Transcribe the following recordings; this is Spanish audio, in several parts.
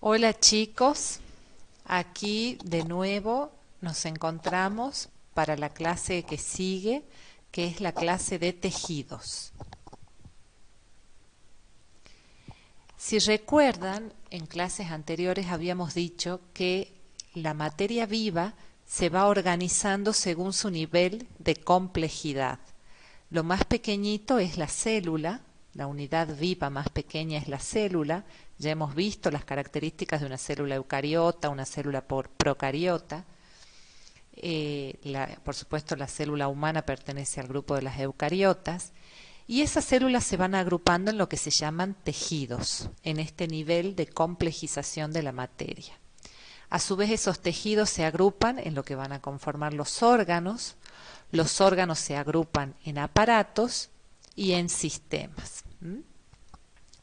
Hola chicos, aquí de nuevo nos encontramos para la clase que sigue, que es la clase de tejidos. Si recuerdan, en clases anteriores habíamos dicho que la materia viva se va organizando según su nivel de complejidad. Lo más pequeñito es la célula, la unidad viva más pequeña es la célula. Ya hemos visto las características de una célula eucariota, una célula procariota. Por supuesto, la célula humana pertenece al grupo de las eucariotas. Y esas células se van agrupando en lo que se llaman tejidos, en este nivel de complejización de la materia. A su vez, esos tejidos se agrupan en lo que van a conformar los órganos se agrupan en aparatos y en sistemas.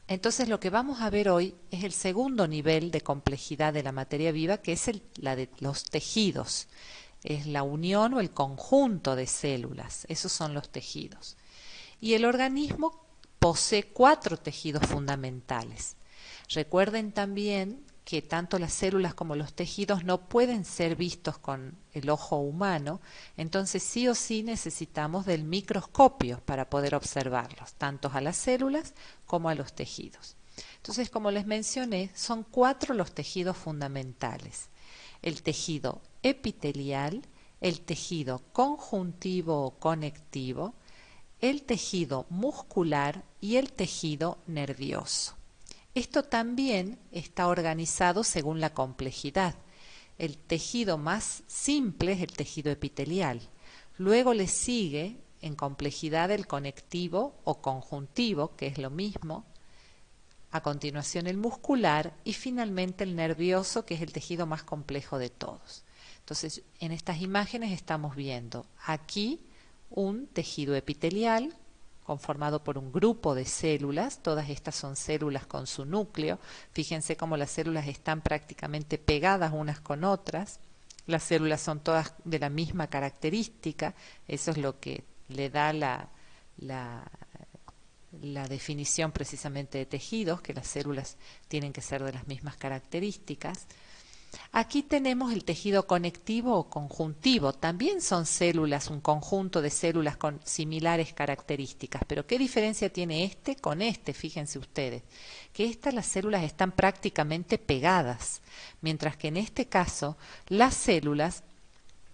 Entonces lo que vamos a ver hoy es el segundo nivel de complejidad de la materia viva, que es la de los tejidos. Es la unión o el conjunto de células, esos son los tejidos. Y el organismo posee 4 tejidos fundamentales. Recuerden también que tanto las células como los tejidos no pueden ser vistos con el ojo humano, entonces sí o sí necesitamos del microscopio para poder observarlos, tanto a las células como a los tejidos. Entonces, como les mencioné, son 4 los tejidos fundamentales. El tejido epitelial, el tejido conjuntivo o conectivo, el tejido muscular y el tejido nervioso. Esto también está organizado según la complejidad. El tejido más simple es el tejido epitelial. Luego le sigue en complejidad el conectivo o conjuntivo, que es lo mismo. A continuación el muscular y finalmente el nervioso, que es el tejido más complejo de todos. Entonces, en estas imágenes estamos viendo aquí un tejido epitelial conformado por un grupo de células. Todas estas son células con su núcleo. Fíjense cómo las células están prácticamente pegadas unas con otras. Las células son todas de la misma característica. Eso es lo que le da la definición precisamente de tejidos, que las células tienen que ser de las mismas características. Aquí tenemos el tejido conectivo o conjuntivo. También son células, un conjunto de células con similares características. Pero ¿qué diferencia tiene este con este? Fíjense ustedes, que las células están prácticamente pegadas, mientras que en este caso las células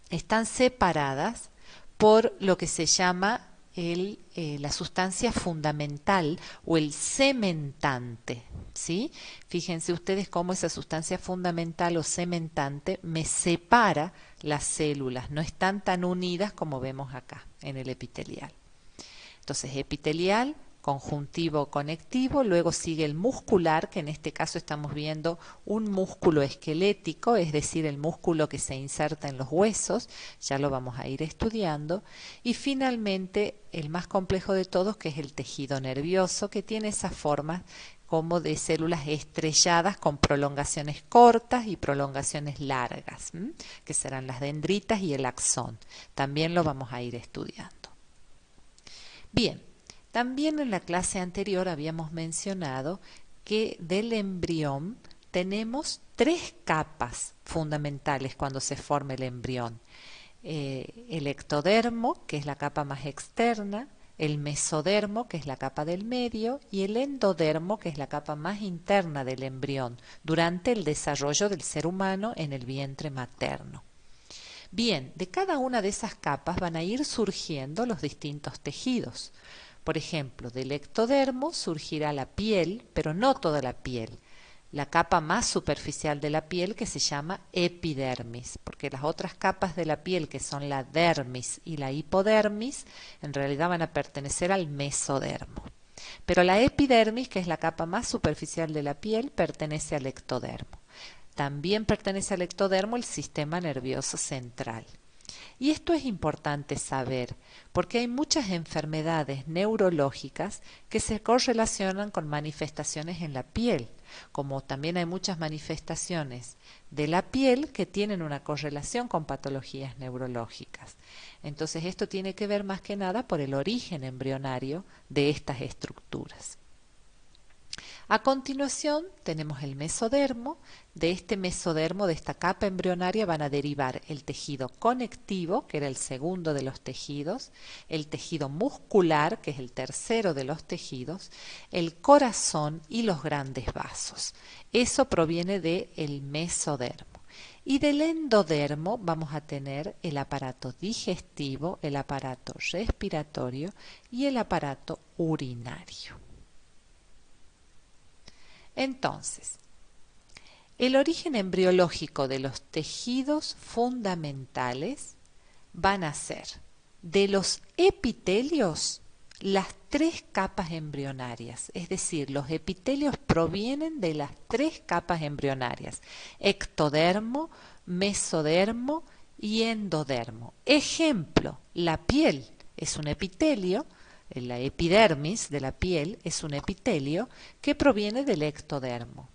están separadas por lo que se llama la sustancia fundamental o el cementante, ¿sí? Fíjense ustedes cómo esa sustancia fundamental o cementante me separa las células, no están tan unidas como vemos acá en el epitelial. Entonces, epitelial, conjuntivo, conectivo, luego sigue el muscular, que en este caso estamos viendo un músculo esquelético, es decir, el músculo que se inserta en los huesos, ya lo vamos a ir estudiando, y finalmente el más complejo de todos, que es el tejido nervioso, que tiene esas formas como de células estrelladas con prolongaciones cortas y prolongaciones largas, que serán las dendritas y el axón. También lo vamos a ir estudiando. Bien, también en la clase anterior habíamos mencionado que del embrión tenemos 3 capas fundamentales cuando se forma el embrión. El ectodermo, que es la capa más externa, el mesodermo, que es la capa del medio, y el endodermo, que es la capa más interna del embrión, durante el desarrollo del ser humano en el vientre materno. Bien, de cada una de esas capas van a ir surgiendo los distintos tejidos. Por ejemplo, del ectodermo surgirá la piel, pero no toda la piel. La capa más superficial de la piel, que se llama epidermis, porque las otras capas de la piel, que son la dermis y la hipodermis, en realidad van a pertenecer al mesodermo. Pero la epidermis, que es la capa más superficial de la piel, pertenece al ectodermo. También pertenece al ectodermo el sistema nervioso central. Y esto es importante saber porque hay muchas enfermedades neurológicas que se correlacionan con manifestaciones en la piel, como también hay muchas manifestaciones de la piel que tienen una correlación con patologías neurológicas. Entonces esto tiene que ver más que nada por el origen embrionario de estas estructuras. A continuación tenemos el mesodermo. De este mesodermo, de esta capa embrionaria, van a derivar el tejido conectivo, que era el segundo de los tejidos, el tejido muscular, que es el tercero de los tejidos, el corazón y los grandes vasos. Eso proviene del mesodermo. Y del endodermo vamos a tener el aparato digestivo, el aparato respiratorio y el aparato urinario. Entonces, el origen embriológico de los tejidos fundamentales van a ser de los epitelios las tres capas embrionarias, es decir, los epitelios provienen de las tres capas embrionarias: ectodermo, mesodermo y endodermo. Ejemplo, la piel es un epitelio. La epidermis de la piel es un epitelio que proviene del ectodermo.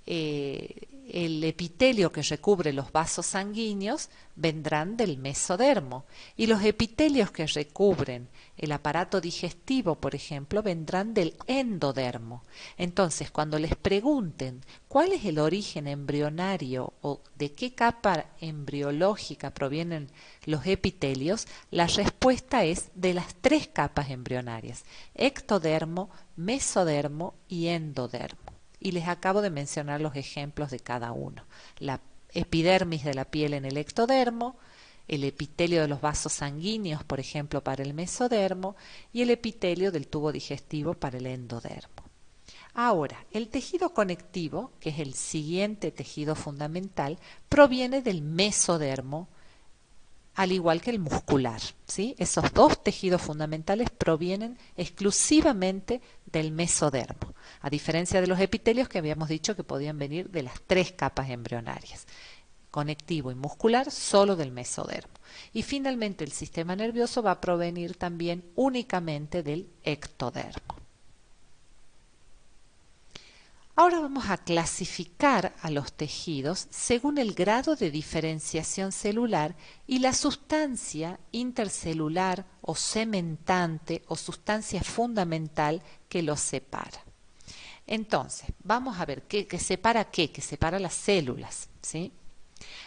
El epitelio que recubre los vasos sanguíneos vendrán del mesodermo, y los epitelios que recubren el aparato digestivo, por ejemplo, vendrán del endodermo. Entonces, cuando les pregunten cuál es el origen embrionario o de qué capa embriológica provienen los epitelios, la respuesta es de las tres capas embrionarias: ectodermo, mesodermo y endodermo. Y les acabo de mencionar los ejemplos de cada uno: la epidermis de la piel en el ectodermo, el epitelio de los vasos sanguíneos, por ejemplo, para el mesodermo, y el epitelio del tubo digestivo para el endodermo. Ahora, el tejido conectivo, que es el siguiente tejido fundamental, proviene del mesodermo, al igual que el muscular, ¿sí? Esos dos tejidos fundamentales provienen exclusivamente del mesodermo, a diferencia de los epitelios que habíamos dicho que podían venir de las tres capas embrionarias: conectivo y muscular solo del mesodermo. Y finalmente el sistema nervioso va a provenir también únicamente del ectodermo. Ahora vamos a clasificar a los tejidos según el grado de diferenciación celular y la sustancia intercelular o cementante o sustancia fundamental que los separa. Entonces, vamos a ver que separa qué, que separa las células, ¿sí?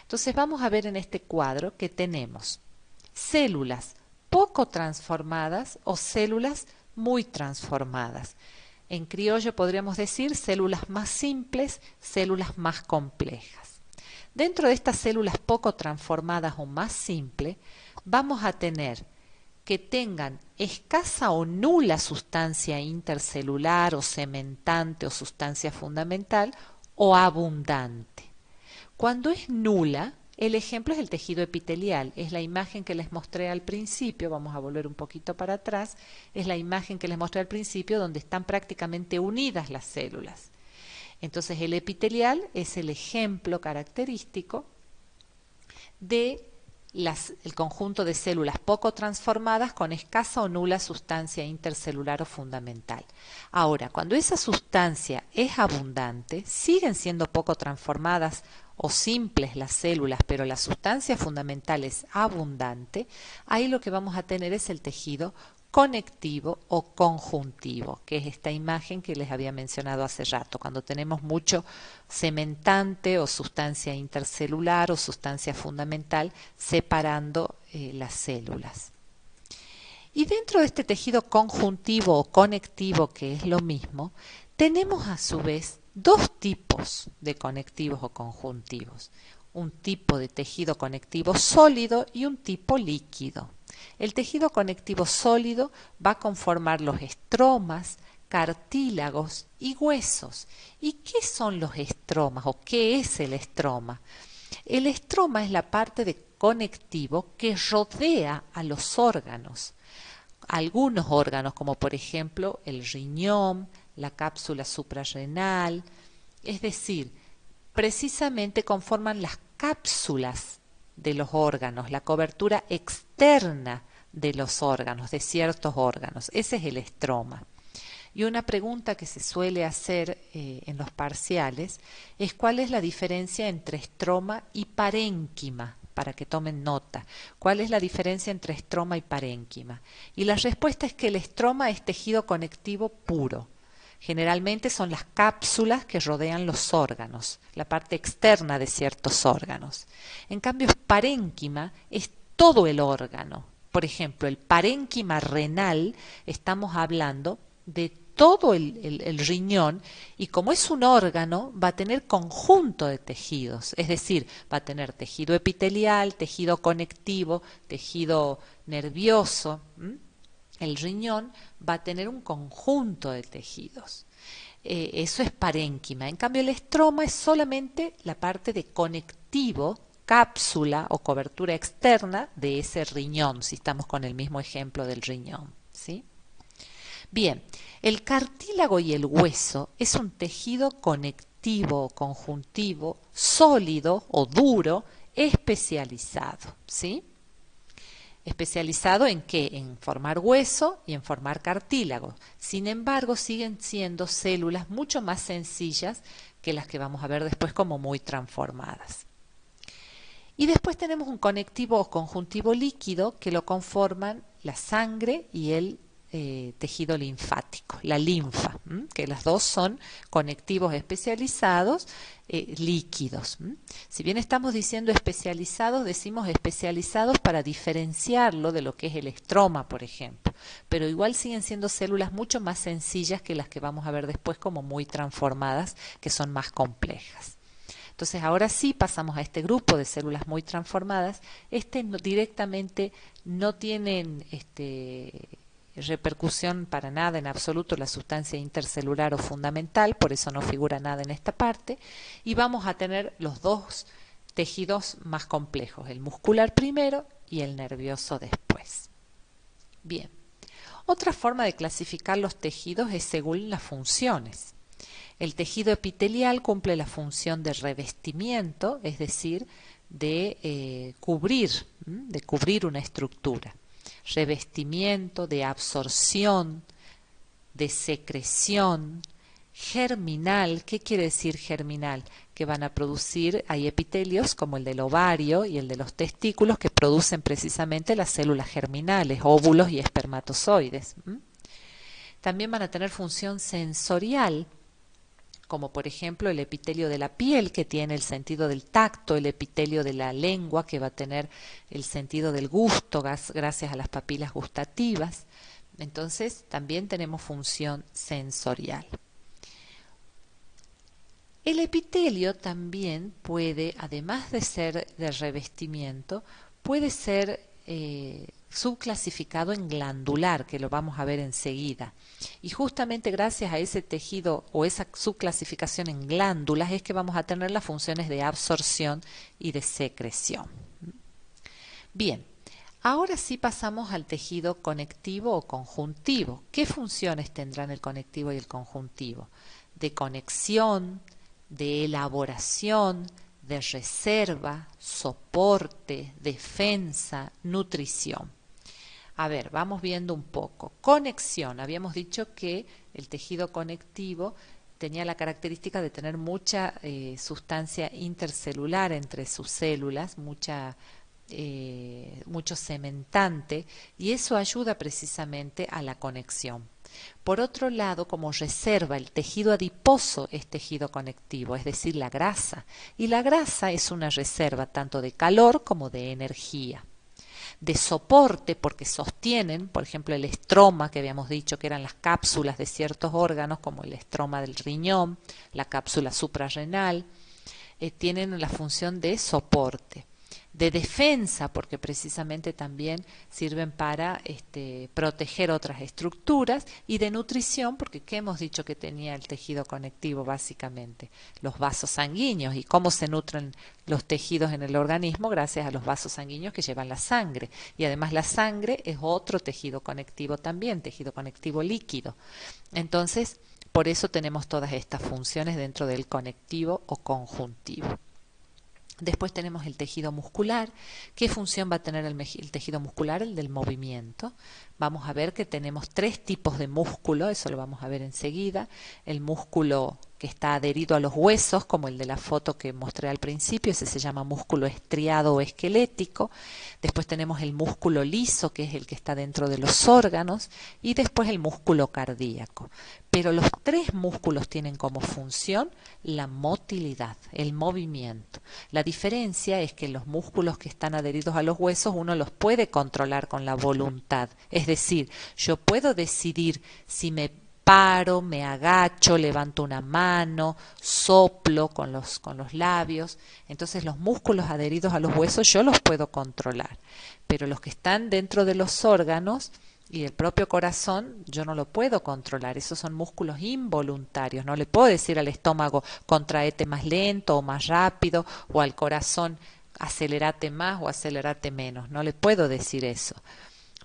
Entonces vamos a ver en este cuadro que tenemos células poco transformadas o células muy transformadas. En criollo podríamos decir células más simples, células más complejas. Dentro de estas células poco transformadas o más simples, vamos a tener que tengan escasa o nula sustancia intercelular o cementante o sustancia fundamental, o abundante. Cuando es nula, el ejemplo es el tejido epitelial, es la imagen que les mostré al principio. Vamos a volver un poquito para atrás. Es la imagen que les mostré al principio, donde están prácticamente unidas las células. Entonces el epitelial es el ejemplo característico de el conjunto de células poco transformadas con escasa o nula sustancia intercelular o fundamental. Ahora, cuando esa sustancia es abundante, siguen siendo poco transformadas o simples las células, pero la sustancia fundamental es abundante, ahí lo que vamos a tener es el tejido conectivo o conjuntivo, que es esta imagen que les había mencionado hace rato, cuando tenemos mucho cementante o sustancia intercelular o sustancia fundamental separando las células. Y dentro de este tejido conjuntivo o conectivo, que es lo mismo, tenemos a su vez dos tipos de conectivos o conjuntivos: un tipo de tejido conectivo sólido y un tipo líquido. El tejido conectivo sólido va a conformar los estromas, cartílagos y huesos. ¿Y qué son los estromas o qué es el estroma? El estroma es la parte de conectivo que rodea a los órganos. Algunos órganos, como por ejemplo el riñón, la cápsula suprarrenal, es decir, precisamente conforman las cápsulas de los órganos, la cobertura externa de los órganos, de ciertos órganos. Ese es el estroma. Y una pregunta que se suele hacer en los parciales es cuál es la diferencia entre estroma y parénquima, para que tomen nota. ¿Cuál es la diferencia entre estroma y parénquima? Y la respuesta es que el estroma es tejido conectivo puro, Generalmente son las cápsulas que rodean los órganos, la parte externa de ciertos órganos. En cambio, parénquima es todo el órgano. Por ejemplo, el parénquima renal, estamos hablando de todo el riñón, y como es un órgano, va a tener conjunto de tejidos, es decir, va a tener tejido epitelial, tejido conectivo, tejido nervioso. El riñón va a tener un conjunto de tejidos. Eso es parénquima. En cambio, el estroma es solamente la parte de conectivo, cápsula o cobertura externa de ese riñón, si estamos con el mismo ejemplo del riñón, ¿sí? Bien, el cartílago y el hueso es un tejido conectivo o conjuntivo, sólido o duro, especializado, ¿sí? ¿Especializado en qué? En formar hueso y en formar cartílago. Sin embargo, siguen siendo células mucho más sencillas que las que vamos a ver después como muy transformadas. Y después tenemos un conectivo o conjuntivo líquido que lo conforman la sangre y el tejido linfático, la linfa, que las dos son conectivos especializados líquidos. Si bien estamos diciendo especializados, decimos especializados para diferenciarlo de lo que es el estroma, por ejemplo, pero igual siguen siendo células mucho más sencillas que las que vamos a ver después como muy transformadas, que son más complejas. Entonces ahora sí pasamos a este grupo de células muy transformadas. Directamente no tienen repercusión para nada en absoluto la sustancia intercelular o fundamental, por eso no figura nada en esta parte, y vamos a tener los dos tejidos más complejos, el muscular primero y el nervioso después. Bien, otra forma de clasificar los tejidos es según las funciones. El tejido epitelial cumple la función de revestimiento, es decir, de cubrir una estructura. Revestimiento, de absorción, de secreción, germinal. ¿Qué quiere decir germinal? Que van a producir, hay epitelios como el del ovario y el de los testículos que producen precisamente las células germinales, óvulos y espermatozoides. También van a tener función sensorial, como por ejemplo el epitelio de la piel, que tiene el sentido del tacto, el epitelio de la lengua, que va a tener el sentido del gusto gracias a las papilas gustativas. Entonces también tenemos función sensorial. El epitelio también puede, además de ser de revestimiento, puede ser subclasificado en glandular, que lo vamos a ver enseguida. Y justamente gracias a ese tejido o esa subclasificación en glándulas es que vamos a tener las funciones de absorción y de secreción. Bien, ahora sí pasamos al tejido conectivo o conjuntivo. ¿Qué funciones tendrán el conectivo y el conjuntivo? De conexión, de elaboración, de reserva, soporte, defensa, nutrición. A ver, vamos viendo un poco. Conexión. Habíamos dicho que el tejido conectivo tenía la característica de tener mucha sustancia intercelular entre sus células, mucho cementante, y eso ayuda precisamente a la conexión. Por otro lado, como reserva, el tejido adiposo es tejido conectivo, es decir, la grasa, y la grasa es una reserva tanto de calor como de energía. De soporte, porque sostienen, por ejemplo, el estroma, que habíamos dicho que eran las cápsulas de ciertos órganos, como el estroma del riñón, la cápsula suprarrenal, tienen la función de soporte. De defensa, porque precisamente también sirven para proteger otras estructuras, y de nutrición, porque ¿qué hemos dicho que tenía el tejido conectivo básicamente? Los vasos sanguíneos. ¿Y cómo se nutren los tejidos en el organismo? Gracias a los vasos sanguíneos que llevan la sangre. Y además la sangre es otro tejido conectivo también, tejido conectivo líquido. Entonces, por eso tenemos todas estas funciones dentro del conectivo o conjuntivo. Después tenemos el tejido muscular. ¿Qué función va a tener el tejido muscular? El del movimiento. Vamos a ver que tenemos tres tipos de músculo, eso lo vamos a ver enseguida. El músculo que está adherido a los huesos, como el de la foto que mostré al principio, ese se llama músculo estriado o esquelético. Después tenemos el músculo liso, que es el que está dentro de los órganos, y después el músculo cardíaco. Pero los tres músculos tienen como función la motilidad, el movimiento. La diferencia es que los músculos que están adheridos a los huesos uno los puede controlar con la voluntad. Es decir, yo puedo decidir si me paro, me agacho, levanto una mano, soplo con los labios. Entonces los músculos adheridos a los huesos yo los puedo controlar. Pero los que están dentro de los órganos y el propio corazón yo no lo puedo controlar, esos son músculos involuntarios, no le puedo decir al estómago contraete más lento o más rápido, o al corazón acelerate más o acelerate menos, no le puedo decir eso.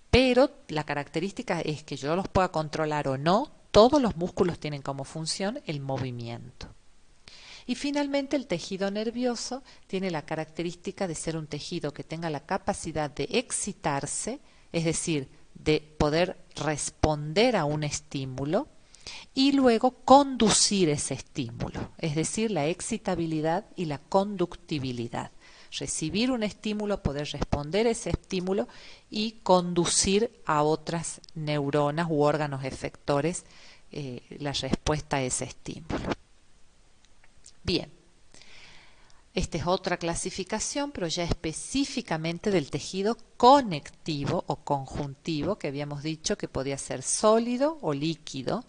Pero la característica es que yo los pueda controlar o no, todos los músculos tienen como función el movimiento. Y finalmente el tejido nervioso tiene la característica de ser un tejido que tenga la capacidad de excitarse, es decir, de poder responder a un estímulo y luego conducir ese estímulo, es decir, la excitabilidad y la conductibilidad. Recibir un estímulo, poder responder a ese estímulo y conducir a otras neuronas u órganos efectores la respuesta a ese estímulo. Bien. Esta es otra clasificación, pero ya específicamente del tejido conectivo o conjuntivo, que habíamos dicho que podía ser sólido o líquido.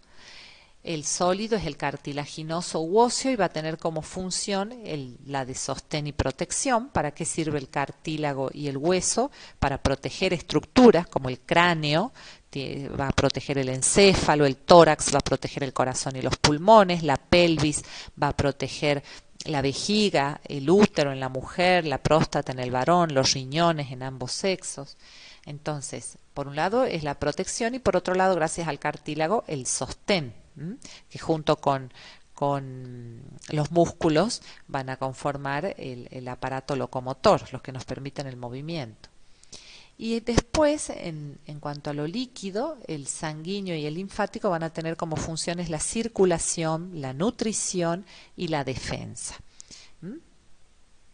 El sólido es el cartilaginoso u óseo y va a tener como función la de sostén y protección. ¿Para qué sirve el cartílago y el hueso? Para proteger estructuras como el cráneo, va a proteger el encéfalo, el tórax va a proteger el corazón y los pulmones, la pelvis va a proteger la vejiga, el útero en la mujer, la próstata en el varón, los riñones en ambos sexos. Entonces, por un lado es la protección y por otro lado, gracias al cartílago, el sostén, que junto con los músculos van a conformar el aparato locomotor, los que nos permiten el movimiento. Y después, en cuanto a lo líquido, el sanguíneo y el linfático van a tener como funciones la circulación, la nutrición y la defensa.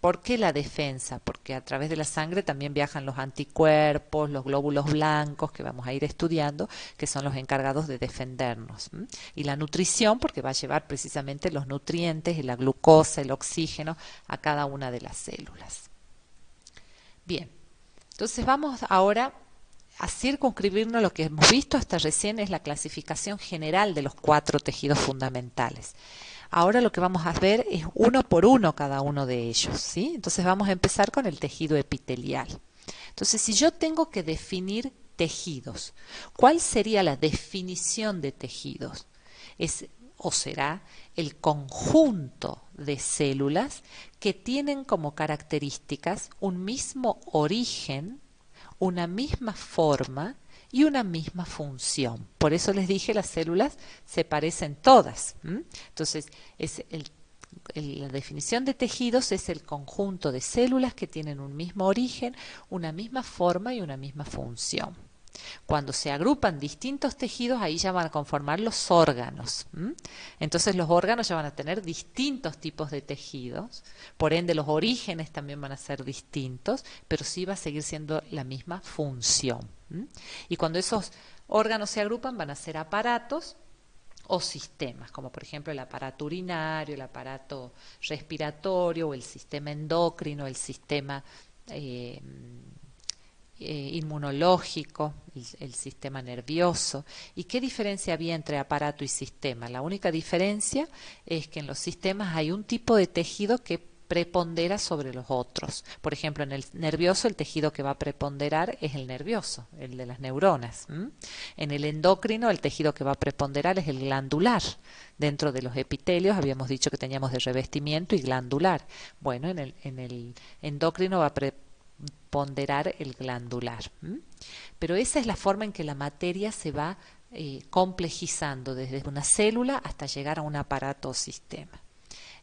¿Por qué la defensa? Porque a través de la sangre también viajan los anticuerpos, los glóbulos blancos, que vamos a ir estudiando, que son los encargados de defendernos. Y la nutrición, porque va a llevar precisamente los nutrientes, la glucosa, el oxígeno a cada una de las células. Bien. Entonces vamos ahora a circunscribirnos. Lo que hemos visto hasta recién es la clasificación general de los 4 tejidos fundamentales. Ahora lo que vamos a ver es uno por uno cada uno de ellos, ¿sí? Entonces vamos a empezar con el tejido epitelial. Entonces, si yo tengo que definir tejidos, ¿cuál sería la definición de tejidos? O será el conjunto de células que tienen como características un mismo origen, una misma forma y una misma función. Por eso les dije, las células se parecen todas. Entonces, la definición de tejidos es el conjunto de células que tienen un mismo origen, una misma forma y una misma función. Cuando se agrupan distintos tejidos, ahí ya van a conformar los órganos. Entonces los órganos ya van a tener distintos tipos de tejidos, por ende los orígenes también van a ser distintos, pero sí va a seguir siendo la misma función. Y cuando esos órganos se agrupan van a ser aparatos o sistemas, como por ejemplo el aparato urinario, el aparato respiratorio, o el sistema endocrino, el sistema inmunológico, el sistema nervioso. ¿Y qué diferencia había entre aparato y sistema? La única diferencia es que en los sistemas hay un tipo de tejido que prepondera sobre los otros. Por ejemplo, en el nervioso el tejido que va a preponderar es el nervioso, el de las neuronas. En el endocrino el tejido que va a preponderar es el glandular. Dentro de los epitelios habíamos dicho que teníamos de revestimiento y glandular. Bueno, en el endocrino va a ponderar el glandular. Pero esa es la forma en que la materia se va complejizando desde una célula hasta llegar a un aparato o sistema.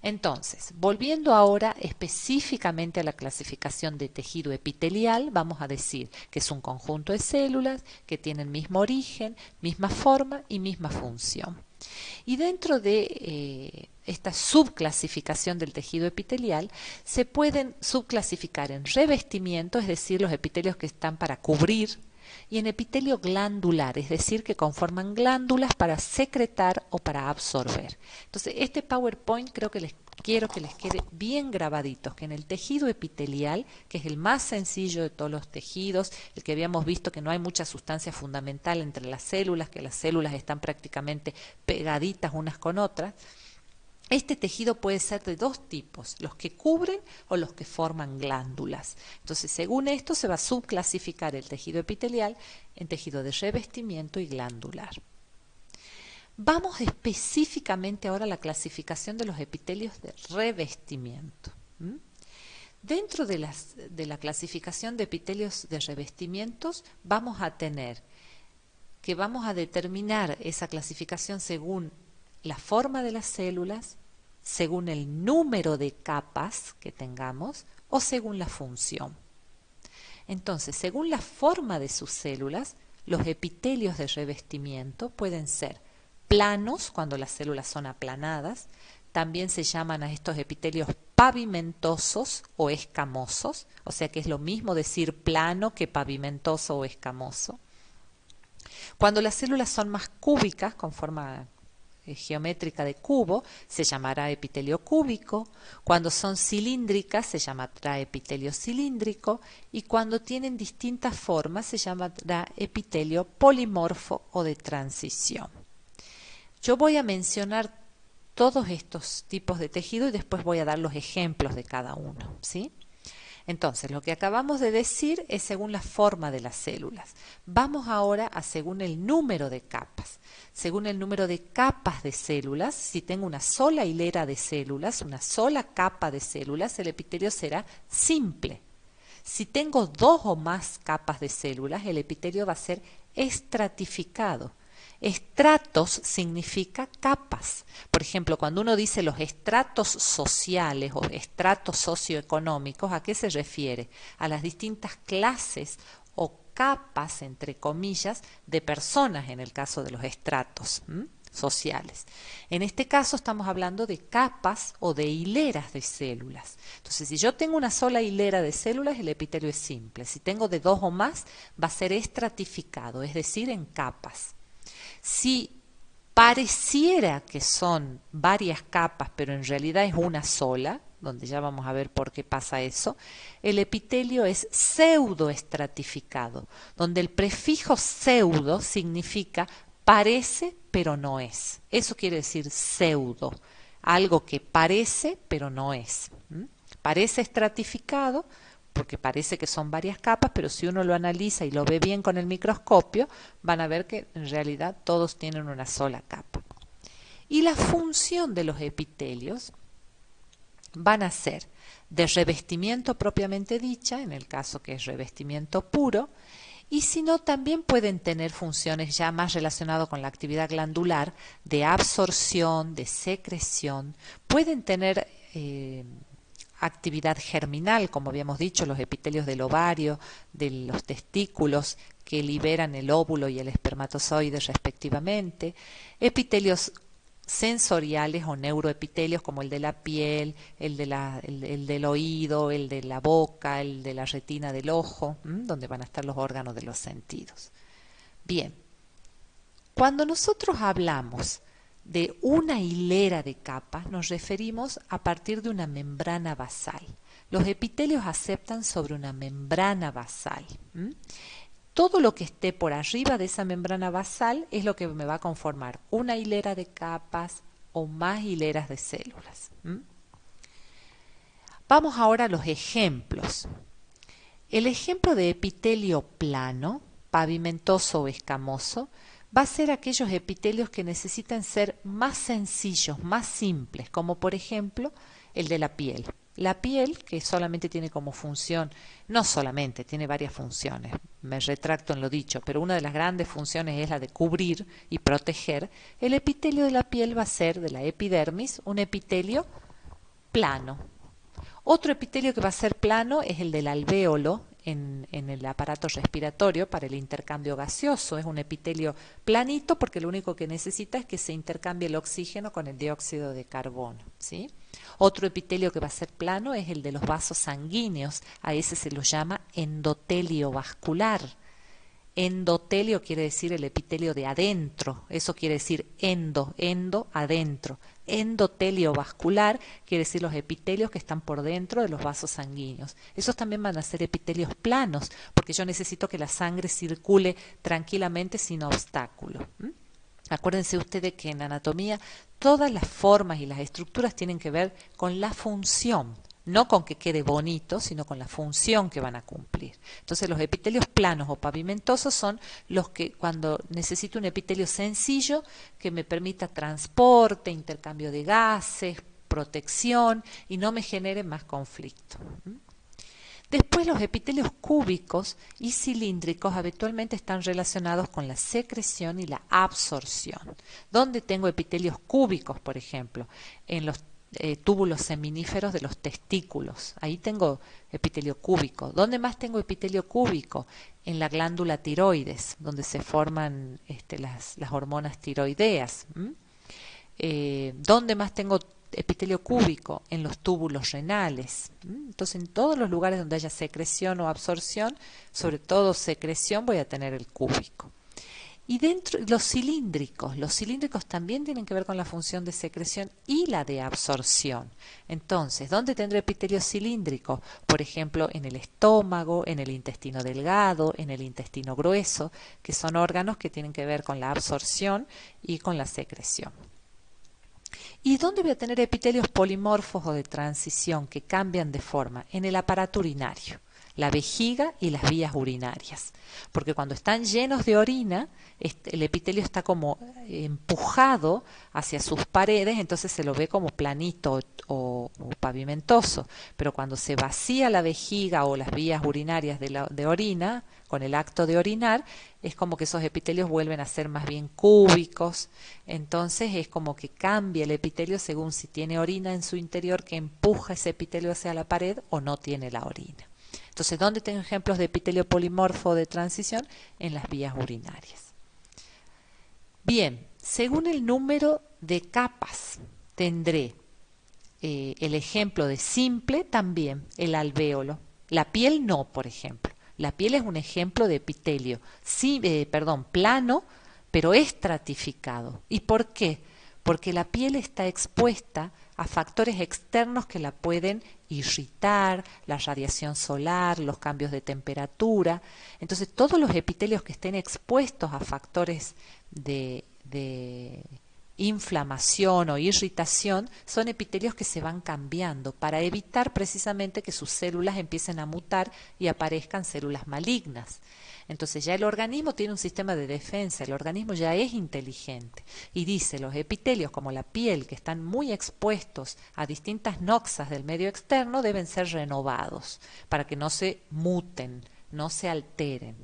Entonces, volviendo ahora específicamente a la clasificación de tejido epitelial, vamos a decir que es un conjunto de células que tienen mismo origen, misma forma y misma función. Y dentro de esta subclasificación del tejido epitelial se pueden subclasificar en revestimiento, es decir, los epitelios que están para cubrir, y en epitelio glandular, es decir, que conforman glándulas para secretar o para absorber. Entonces, este PowerPoint quiero que les quede bien grabaditos, que en el tejido epitelial, que es el más sencillo de todos los tejidos, el que habíamos visto que no hay mucha sustancia fundamental entre las células, que las células están prácticamente pegaditas unas con otras, este tejido puede ser de dos tipos, los que cubren o los que forman glándulas. Entonces, según esto, se va a subclasificar el tejido epitelial en tejido de revestimiento y glandular. Vamos específicamente ahora a la clasificación de los epitelios de revestimiento. Dentro de la clasificación de epitelios de revestimientos, vamos a tener que vamos a determinar esa clasificación según la forma de las células, según el número de capas que tengamos o según la función. Entonces, según la forma de sus células, los epitelios de revestimiento pueden ser planos, cuando las células son aplanadas. También se llaman a estos epitelios pavimentosos o escamosos, o sea que es lo mismo decir plano que pavimentoso o escamoso. Cuando las células son más cúbicas, con forma geométrica de cubo, se llamará epitelio cúbico. Cuando son cilíndricas, se llamará epitelio cilíndrico. Y cuando tienen distintas formas, se llamará epitelio polimorfo o de transición. Yo voy a mencionar todos estos tipos de tejido y después voy a dar los ejemplos de cada uno, ¿sí? Entonces, lo que acabamos de decir es según la forma de las células. Vamos ahora a según el número de capas. Según el número de capas de células, si tengo una sola hilera de células, una sola capa de células, el epitelio será simple. Si tengo dos o más capas de células, el epitelio va a ser estratificado. Estratos significa capas. Por ejemplo, cuando uno dice los estratos sociales o estratos socioeconómicos, ¿a qué se refiere? A las distintas clases o capas, entre comillas, de personas en el caso de los estratos sociales. En este caso estamos hablando de capas o de hileras de células. Entonces, si yo tengo una sola hilera de células, el epitelio es simple. Si tengo de dos o más, va a ser estratificado, es decir, en capas. Si pareciera que son varias capas, pero en realidad es una sola, donde ya vamos a ver por qué pasa eso, el epitelio es pseudoestratificado, donde el prefijo pseudo significa parece pero no es. Eso quiere decir pseudo, algo que parece pero no es. Parece estratificado porque parece que son varias capas, pero si uno lo analiza y lo ve bien con el microscopio, van a ver que en realidad todos tienen una sola capa. Y la función de los epitelios van a ser de revestimiento propiamente dicha, en el caso que es revestimiento puro, y si no, también pueden tener funciones ya más relacionadas con la actividad glandular, de absorción, de secreción, pueden tener actividad germinal, como habíamos dicho, los epitelios del ovario, de los testículos que liberan el óvulo y el espermatozoide respectivamente, epitelios sensoriales o neuroepitelios como el de la piel, el del oído, el de la boca, el de la retina del ojo, donde van a estar los órganos de los sentidos. Bien, cuando nosotros hablamos de una hilera de capas, nos referimos a partir de una membrana basal. Los epitelios aceptan sobre una membrana basal. Todo lo que esté por arriba de esa membrana basal es lo que me va a conformar una hilera de capas o más hileras de células. Vamos ahora a los ejemplos. El ejemplo de epitelio plano, pavimentoso o escamoso, va a ser aquellos epitelios que necesitan ser más sencillos, más simples, como por ejemplo el de la piel. La piel, que solamente tiene como función, no solamente, tiene varias funciones, me retracto en lo dicho, pero una de las grandes funciones es la de cubrir y proteger. El epitelio de la piel va a ser, de la epidermis, un epitelio plano. Otro epitelio que va a ser plano es el del alvéolo, en el aparato respiratorio para el intercambio gaseoso. Es un epitelio planito porque lo único que necesita es que se intercambie el oxígeno con el dióxido de carbono, ¿sí? Otro epitelio que va a ser plano es el de los vasos sanguíneos. A ese se lo llama endotelio vascular. Endotelio quiere decir el epitelio de adentro, eso quiere decir endo, adentro. Endotelio vascular quiere decir los epitelios que están por dentro de los vasos sanguíneos. Esos también van a ser epitelios planos, porque yo necesito que la sangre circule tranquilamente sin obstáculo. Acuérdense ustedes que en anatomía todas las formas y las estructuras tienen que ver con la función. No con que quede bonito, sino con la función que van a cumplir. Entonces los epitelios planos o pavimentosos son los que cuando necesito un epitelio sencillo que me permita transporte, intercambio de gases, protección y no me genere más conflicto. Después los epitelios cúbicos y cilíndricos habitualmente están relacionados con la secreción y la absorción. ¿Dónde tengo epitelios cúbicos, por ejemplo? En los túbulos seminíferos de los testículos. Ahí tengo epitelio cúbico. ¿Dónde más tengo epitelio cúbico? En la glándula tiroides, donde se forman las hormonas tiroideas. ¿Dónde más tengo epitelio cúbico? En los túbulos renales. Entonces, en todos los lugares donde haya secreción o absorción, sobre todo secreción, voy a tener el cúbico. Y dentro, los cilíndricos también tienen que ver con la función de secreción y la de absorción. Entonces, ¿dónde tendré epitelio cilíndrico? Por ejemplo, en el estómago, en el intestino delgado, en el intestino grueso, que son órganos que tienen que ver con la absorción y con la secreción. ¿Y dónde voy a tener epitelios polimorfos o de transición que cambian de forma? En el aparato urinario, la vejiga y las vías urinarias. Porque cuando están llenos de orina, el epitelio está como empujado hacia sus paredes, entonces se lo ve como planito o pavimentoso. Pero cuando se vacía la vejiga o las vías urinarias de orina, con el acto de orinar, es como que esos epitelios vuelven a ser más bien cúbicos. Entonces es como que cambia el epitelio según si tiene orina en su interior que empuja ese epitelio hacia la pared o no tiene la orina. Entonces, ¿dónde tengo ejemplos de epitelio polimorfo de transición? En las vías urinarias. Bien, según el número de capas, tendré el ejemplo de simple también, el alvéolo. La piel no, por ejemplo. La piel es un ejemplo de epitelio, plano, pero estratificado. ¿Y por qué? Porque la piel está expuesta a factores externos que la pueden irritar, la radiación solar, los cambios de temperatura. Entonces, todos los epitelios que estén expuestos a factores de inflamación o irritación son epitelios que se van cambiando para evitar precisamente que sus células empiecen a mutar y aparezcan células malignas. Entonces ya el organismo tiene un sistema de defensa, el organismo ya es inteligente y dice los epitelios como la piel que están muy expuestos a distintas noxas del medio externo deben ser renovados para que no se muten, no se alteren.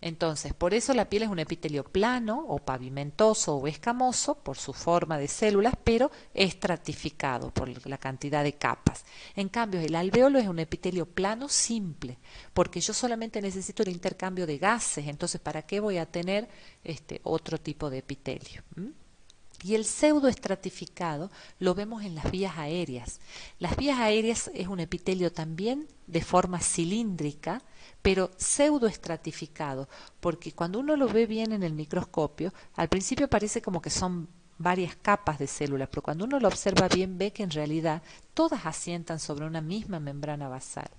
Entonces, por eso la piel es un epitelio plano o pavimentoso o escamoso por su forma de células, pero estratificado por la cantidad de capas. En cambio, el alvéolo es un epitelio plano simple, porque yo solamente necesito el intercambio de gases, entonces ¿para qué voy a tener otro tipo de epitelio? Y el pseudoestratificado lo vemos en las vías aéreas. Las vías aéreas es un epitelio también de forma cilíndrica, pero pseudoestratificado, porque cuando uno lo ve bien en el microscopio, al principio parece como que son varias capas de células, pero cuando uno lo observa bien ve que en realidad todas asientan sobre una misma membrana basal.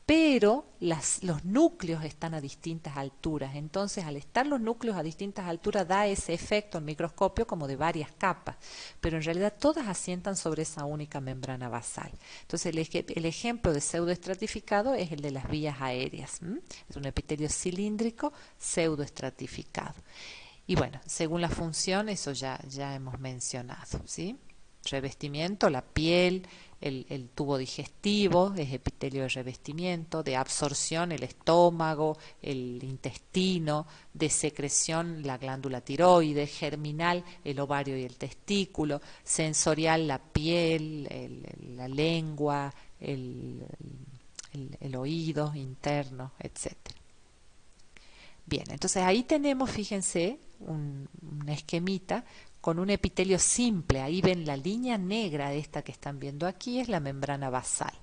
Pero los núcleos están a distintas alturas, entonces al estar los núcleos a distintas alturas da ese efecto en microscopio como de varias capas, pero en realidad todas asientan sobre esa única membrana basal. Entonces el ejemplo de pseudoestratificado es el de las vías aéreas, es un epitelio cilíndrico pseudoestratificado. Y bueno, según la función, eso ya hemos mencionado, ¿sí? Revestimiento, la piel, el tubo digestivo, es epitelio de revestimiento, de absorción, el estómago, el intestino, de secreción, la glándula tiroides, germinal, el ovario y el testículo, sensorial, la piel, la lengua, el oído interno, etcétera. Bien, entonces ahí tenemos, fíjense, un esquemita con un epitelio simple. Ahí ven la línea negra de esta que están viendo aquí, es la membrana basal.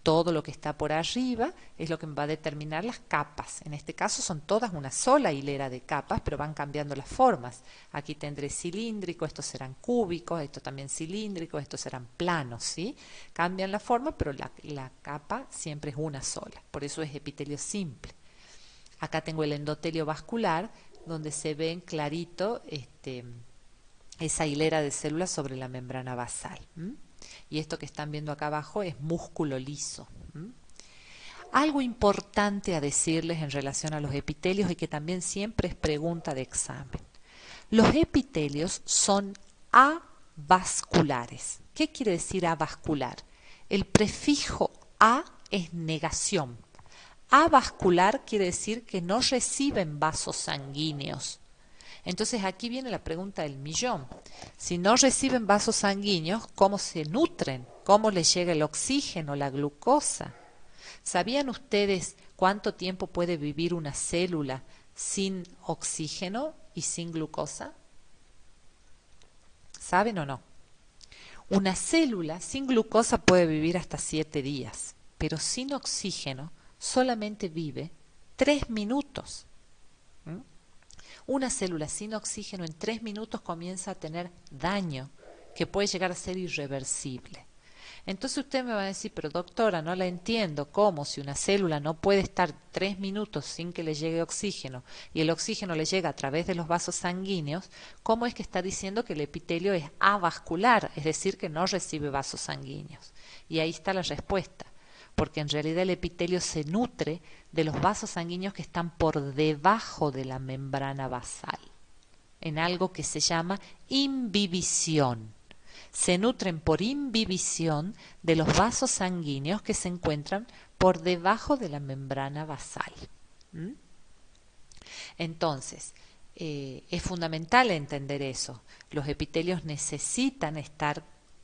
Todo lo que está por arriba es lo que va a determinar las capas. En este caso son todas una sola hilera de capas, pero van cambiando las formas. Aquí tendré cilíndrico, estos serán cúbicos, estos también cilíndricos, estos serán planos, ¿sí? Cambian la forma, pero la capa siempre es una sola. Por eso es epitelio simple. Acá tengo el endotelio vascular, donde se ven clarito esa hilera de células sobre la membrana basal. Y esto que están viendo acá abajo es músculo liso. Algo importante a decirles en relación a los epitelios y que también siempre es pregunta de examen. Los epitelios son avasculares. ¿Qué quiere decir avascular? El prefijo a es negación. Avascular quiere decir que no reciben vasos sanguíneos. Entonces aquí viene la pregunta del millón. Si no reciben vasos sanguíneos, ¿cómo se nutren? ¿Cómo les llega el oxígeno, la glucosa? ¿Sabían ustedes cuánto tiempo puede vivir una célula sin oxígeno y sin glucosa? ¿Saben o no? Una célula sin glucosa puede vivir hasta 7 días, pero sin oxígeno solamente vive 3 minutos. Una célula sin oxígeno en 3 minutos comienza a tener daño que puede llegar a ser irreversible. Entonces usted me va a decir, pero doctora, no la entiendo, ¿cómo? Si una célula no puede estar 3 minutos sin que le llegue oxígeno y el oxígeno le llega a través de los vasos sanguíneos, ¿cómo es que está diciendo que el epitelio es avascular, es decir, que no recibe vasos sanguíneos? Y ahí está la respuesta, porque en realidad el epitelio se nutre de los vasos sanguíneos que están por debajo de la membrana basal, en algo que se llama imbibición. Se nutren por imbibición de los vasos sanguíneos que se encuentran por debajo de la membrana basal. Entonces, es fundamental entender eso. Los epitelios necesitan estar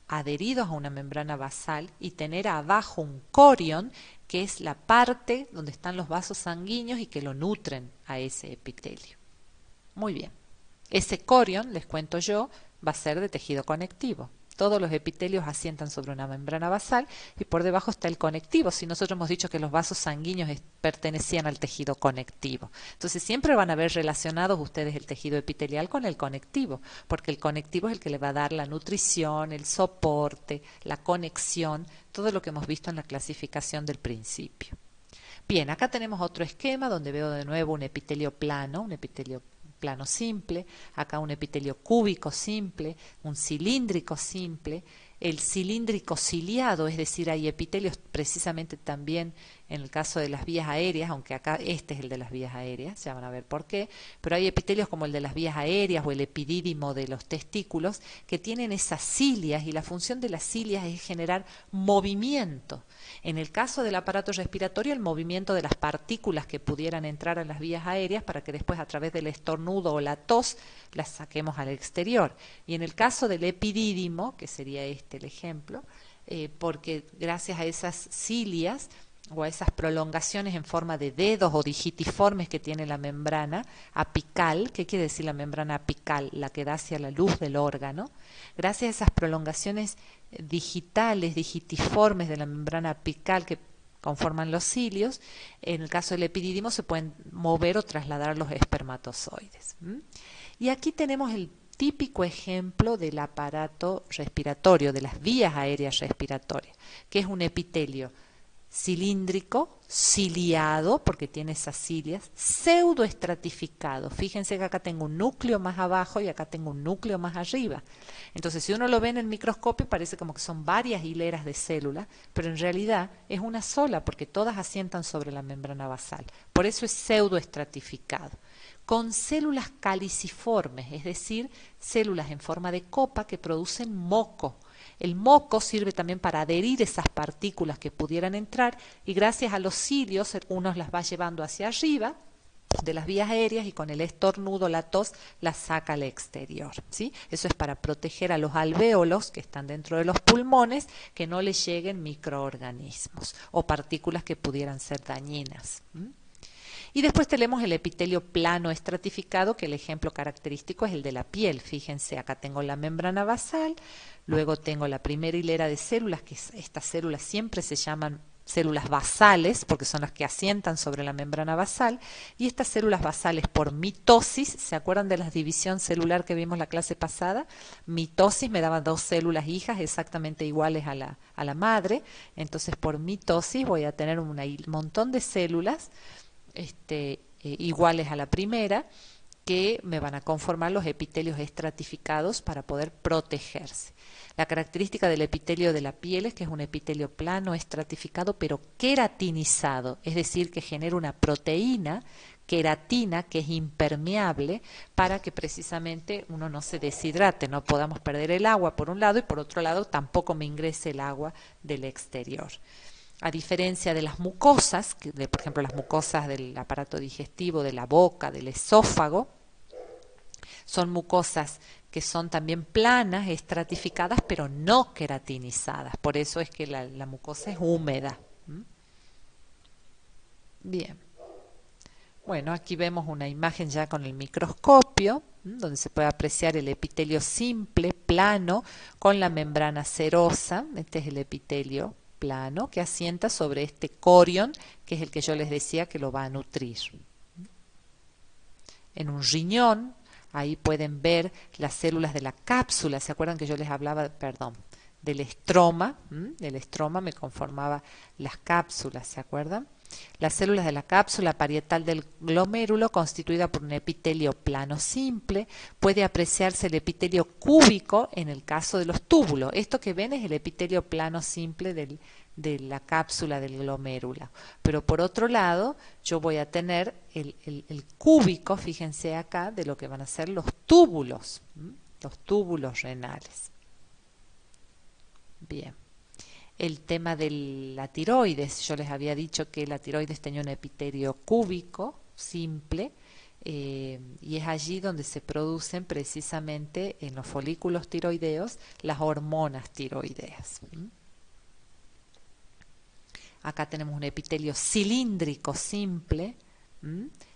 adheridos a una membrana basal y tener abajo un corion, que es la parte donde están los vasos sanguíneos y que lo nutren a ese epitelio. Muy bien. Ese corion, les cuento yo, va a ser de tejido conectivo. Todos los epitelios asientan sobre una membrana basal y por debajo está el conectivo. Si nosotros hemos dicho que los vasos sanguíneos pertenecían al tejido conectivo. Entonces siempre van a ver relacionados ustedes el tejido epitelial con el conectivo, porque el conectivo es el que le va a dar la nutrición, el soporte, la conexión, todo lo que hemos visto en la clasificación del principio. Bien, acá tenemos otro esquema donde veo de nuevo un epitelio plano simple, acá un epitelio cúbico simple, un cilíndrico simple, el cilíndrico ciliado, es decir, hay epitelios precisamente también en el caso de las vías aéreas, aunque acá este es el de las vías aéreas, ya van a ver por qué, pero hay epitelios como el de las vías aéreas o el epidídimo de los testículos que tienen esas cilias y la función de las cilias es generar movimiento. En el caso del aparato respiratorio, el movimiento de las partículas que pudieran entrar a las vías aéreas para que después a través del estornudo o la tos las saquemos al exterior. Y en el caso del epidídimo, que sería este el ejemplo, porque gracias a esas cilias o a esas prolongaciones en forma de dedos o digitiformes que tiene la membrana apical, ¿qué quiere decir la membrana apical? La que da hacia la luz del órgano. Gracias a esas prolongaciones digitales, digitiformes de la membrana apical que conforman los cilios, en el caso del epidídimo se pueden mover o trasladar los espermatozoides. Y aquí tenemos el típico ejemplo del aparato respiratorio, de las vías aéreas respiratorias, que es un epitelio cilíndrico, ciliado, porque tiene esas cilias, pseudoestratificado. Fíjense que acá tengo un núcleo más abajo y acá tengo un núcleo más arriba. Entonces, si uno lo ve en el microscopio, parece como que son varias hileras de células, pero en realidad es una sola, porque todas asientan sobre la membrana basal. Por eso es pseudoestratificado. Con células caliciformes, es decir, células en forma de copa que producen moco. El moco sirve también para adherir esas partículas que pudieran entrar y gracias a los cilios uno las va llevando hacia arriba de las vías aéreas y con el estornudo, la tos, la saca al exterior, ¿sí? Eso es para proteger a los alvéolos que están dentro de los pulmones, que no les lleguen microorganismos o partículas que pudieran ser dañinas. Y después tenemos el epitelio plano estratificado, que el ejemplo característico es el de la piel. Fíjense, acá tengo la membrana basal, luego tengo la primera hilera de células, que estas células siempre se llaman células basales, porque son las que asientan sobre la membrana basal, y estas células basales por mitosis, ¿se acuerdan de la división celular que vimos la clase pasada? Mitosis me daba dos células hijas exactamente iguales a la madre, entonces por mitosis voy a tener un montón de células iguales a la primera, que me van a conformar los epitelios estratificados para poder protegerse. La característica del epitelio de la piel es que es un epitelio plano, estratificado, pero queratinizado, es decir, que genera una proteína, queratina, que es impermeable para que precisamente uno no se deshidrate, no podamos perder el agua por un lado y por otro lado tampoco me ingrese el agua del exterior. A diferencia de las mucosas, por ejemplo las mucosas del aparato digestivo, de la boca, del esófago, son mucosas que son también planas, estratificadas, pero no queratinizadas. Por eso es que la mucosa es húmeda. Bien. Bueno, aquí vemos una imagen ya con el microscopio, donde se puede apreciar el epitelio simple, plano, con la membrana serosa. Este es el epitelio plano que asienta sobre este corion, que es el que yo les decía que lo va a nutrir. En un riñón, ahí pueden ver las células de la cápsula. ¿Se acuerdan que yo les hablaba, del estroma? Del estroma me conformaba las cápsulas, ¿se acuerdan? Las células de la cápsula parietal del glomérulo, constituida por un epitelio plano simple, puede apreciarse el epitelio cúbico en el caso de los túbulos. Esto que ven es el epitelio plano simple de la cápsula del glomérulo. Pero por otro lado, yo voy a tener el cúbico, fíjense acá, de lo que van a ser los túbulos renales. Bien. El tema de la tiroides, yo les había dicho que la tiroides tenía un epitelio cúbico, simple, y es allí donde se producen precisamente en los folículos tiroideos las hormonas tiroideas. Acá tenemos un epitelio cilíndrico simple,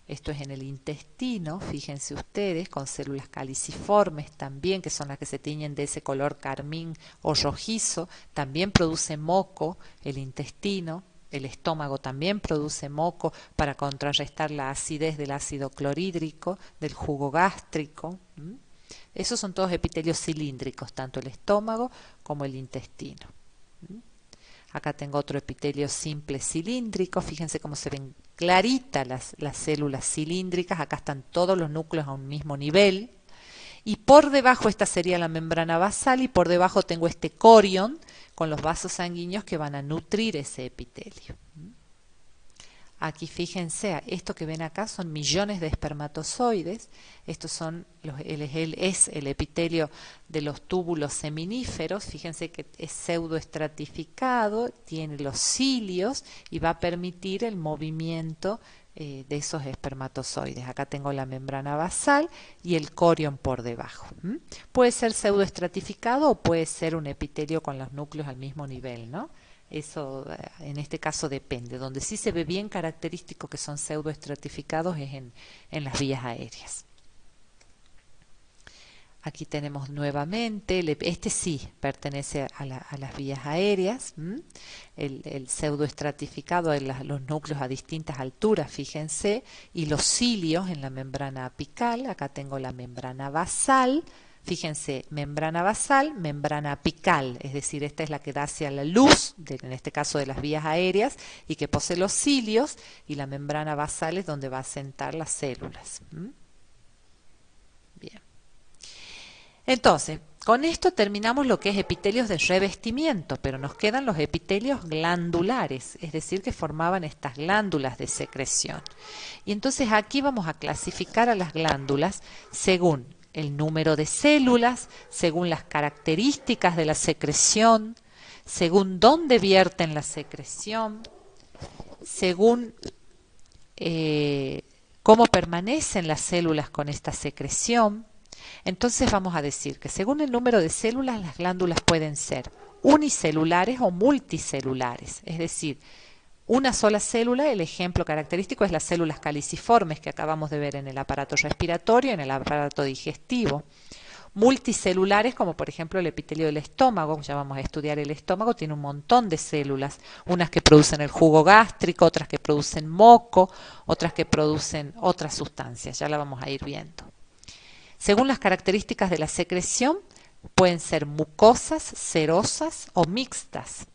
esto es en el intestino, fíjense ustedes, con células caliciformes también, que son las que se tiñen de ese color carmín o rojizo. También produce moco el intestino, el estómago también produce moco para contrarrestar la acidez del ácido clorhídrico, del jugo gástrico. Esos son todos epitelios cilíndricos, tanto el estómago como el intestino. Acá tengo otro epitelio simple cilíndrico, fíjense cómo se ven claritas las células cilíndricas, acá están todos los núcleos a un mismo nivel, y por debajo esta sería la membrana basal, y por debajo tengo este corion con los vasos sanguíneos que van a nutrir ese epitelio. Aquí fíjense, esto que ven acá son millones de espermatozoides, estos son es el epitelio de los túbulos seminíferos, fíjense que es pseudoestratificado, tiene los cilios y va a permitir el movimiento de esos espermatozoides. Acá tengo la membrana basal y el corion por debajo. Puede ser pseudoestratificado o puede ser un epitelio con los núcleos al mismo nivel, ¿no? Eso en este caso depende. Donde sí se ve bien característico que son pseudoestratificados es en las vías aéreas. Aquí tenemos nuevamente, este sí pertenece a las vías aéreas, el pseudoestratificado en los núcleos a distintas alturas, fíjense, y los cilios en la membrana apical. Acá tengo la membrana basal. Fíjense, membrana basal, membrana apical, es decir, esta es la que da hacia la luz, en este caso de las vías aéreas, y que posee los cilios, y la membrana basal es donde va a sentar las células. Bien. Entonces, con esto terminamos lo que es epitelios de revestimiento, pero nos quedan los epitelios glandulares, es decir, que formaban estas glándulas de secreción. Y entonces aquí vamos a clasificar a las glándulas según el número de células, según las características de la secreción, según dónde vierten la secreción, según ¿Cómo permanecen las células con esta secreción? Entonces vamos a decir que según el número de células, las glándulas pueden ser unicelulares o multicelulares, es decir, una sola célula. El ejemplo característico es las células caliciformes que acabamos de ver en el aparato respiratorio y en el aparato digestivo. Multicelulares, como por ejemplo el epitelio del estómago, ya vamos a estudiar el estómago, tiene un montón de células, unas que producen el jugo gástrico, otras que producen moco, otras que producen otras sustancias, ya la vamos a ir viendo. Según las características de la secreción, pueden ser mucosas, serosas o mixtas.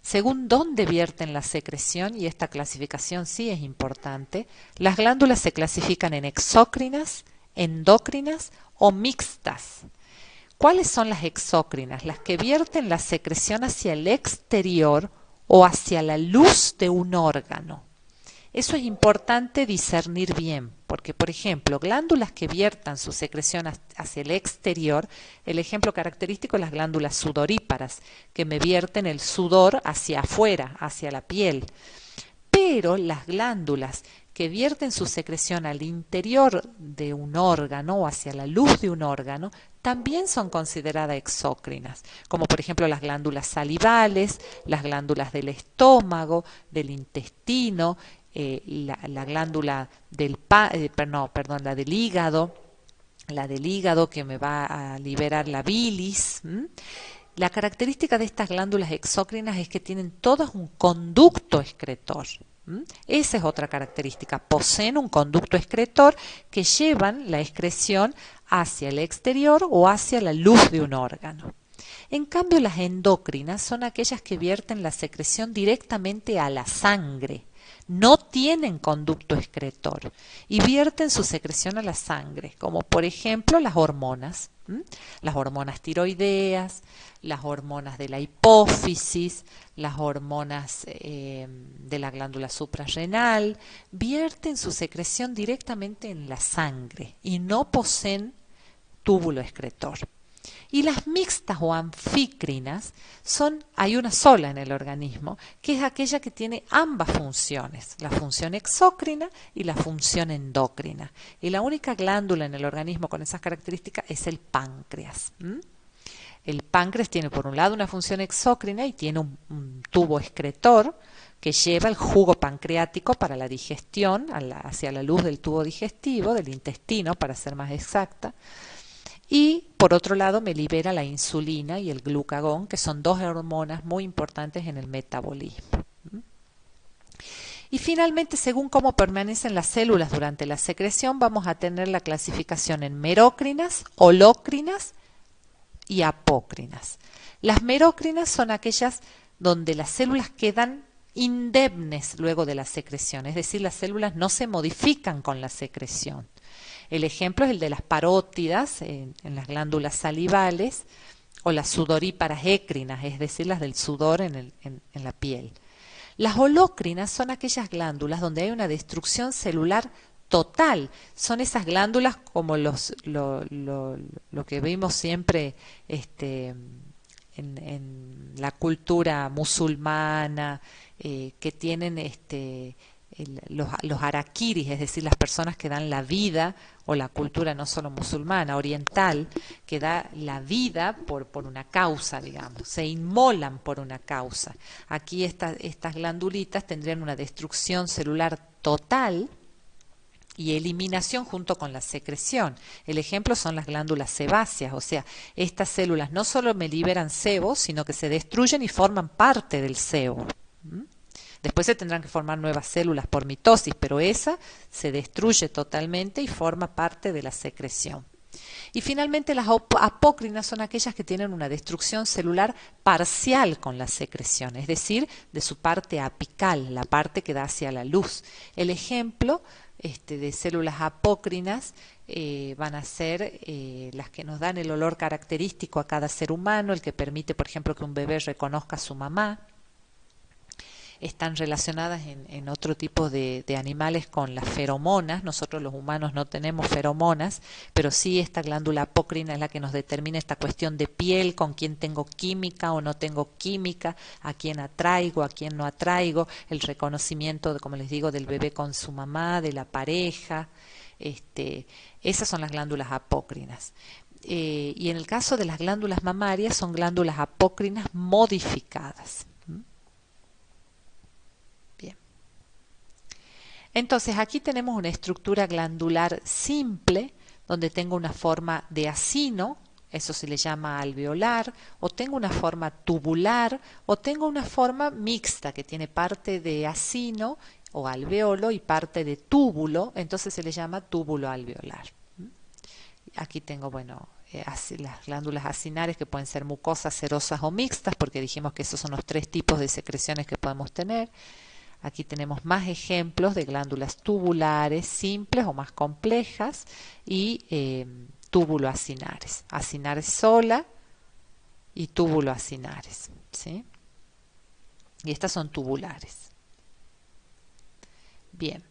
Según dónde vierten la secreción, y esta clasificación sí es importante, las glándulas se clasifican en exócrinas, endócrinas o mixtas. ¿Cuáles son las exócrinas? Las que vierten la secreción hacia el exterior o hacia la luz de un órgano. Eso es importante discernir bien, porque por ejemplo, glándulas que viertan su secreción hacia el exterior, el ejemplo característico es las glándulas sudoríparas, que me vierten el sudor hacia afuera, hacia la piel. Pero las glándulas que vierten su secreción al interior de un órgano o hacia la luz de un órgano, también son consideradas exócrinas, como por ejemplo las glándulas salivales, las glándulas del estómago, del intestino, la glándula del la del hígado que me va a liberar la bilis. La característica de estas glándulas exócrinas es que tienen todas un conducto excretor. Esa es otra característica, poseen un conducto excretor que llevan la excreción hacia el exterior o hacia la luz de un órgano. En cambio, las endócrinas son aquellas que vierten la secreción directamente a la sangre. No tienen conducto excretor y vierten su secreción a la sangre, como por ejemplo las hormonas. Las hormonas tiroideas, las hormonas de la hipófisis, las hormonas de la glándula suprarrenal, vierten su secreción directamente en la sangre y no poseen túbulo excretor. Y las mixtas o anfícrinas hay una sola en el organismo, que es aquella que tiene ambas funciones, la función exócrina y la función endócrina. Y la única glándula en el organismo con esas características es el páncreas. El páncreas tiene por un lado una función exócrina y tiene un tubo excretor que lleva el jugo pancreático para la digestión hacia la luz del tubo digestivo, del intestino para ser más exacta. Y por otro lado me libera la insulina y el glucagón, que son dos hormonas muy importantes en el metabolismo. Y finalmente, según cómo permanecen las células durante la secreción, vamos a tener la clasificación en merócrinas, holócrinas y apócrinas. Las merócrinas son aquellas donde las células quedan indemnes luego de la secreción, es decir, las células no se modifican con la secreción. El ejemplo es el de las parótidas en las glándulas salivales o las sudoríparas écrinas, es decir, las del sudor en la piel. Las holócrinas son aquellas glándulas donde hay una destrucción celular total. Son esas glándulas como lo que vimos siempre en la cultura musulmana, que tienen los harakiris, es decir, las personas que dan la vida, o la cultura no solo musulmana, oriental, que da la vida por una causa, digamos, se inmolan por una causa. Aquí estas glandulitas tendrían una destrucción celular total y eliminación junto con la secreción. El ejemplo son las glándulas sebáceas, o sea, estas células no solo me liberan sebo, sino que se destruyen y forman parte del sebo. Después se tendrán que formar nuevas células por mitosis, pero esa se destruye totalmente y forma parte de la secreción. Y finalmente las apócrinas son aquellas que tienen una destrucción celular parcial con la secreción, es decir, de su parte apical, la parte que da hacia la luz. El ejemplo de células apócrinas van a ser las que nos dan el olor característico a cada ser humano, el que permite, por ejemplo, que un bebé reconozca a su mamá. están relacionadas en otro tipo de animales con las feromonas. Nosotros los humanos no tenemos feromonas, pero sí esta glándula apócrina es la que nos determina esta cuestión de piel, con quién tengo química o no tengo química, a quién atraigo, a quién no atraigo, el reconocimiento, como les digo, del bebé con su mamá, de la pareja. Esas son las glándulas apócrinas. Y en el caso de las glándulas mamarias son glándulas apócrinas modificadas. Bien. Entonces aquí tenemos una estructura glandular simple, donde tengo una forma de acino, eso se le llama alveolar, o tengo una forma tubular, o tengo una forma mixta, que tiene parte de acino o alveolo y parte de túbulo, entonces se le llama túbulo alveolar. Aquí tengo, bueno, las glándulas acinares, que pueden ser mucosas, serosas o mixtas, porque dijimos que esos son los tres tipos de secreciones que podemos tener. Aquí tenemos más ejemplos de glándulas tubulares, simples o más complejas, y túbulo-acinares. Acinares sola y túbulo-acinares, ¿sí? Y estas son tubulares. Bien.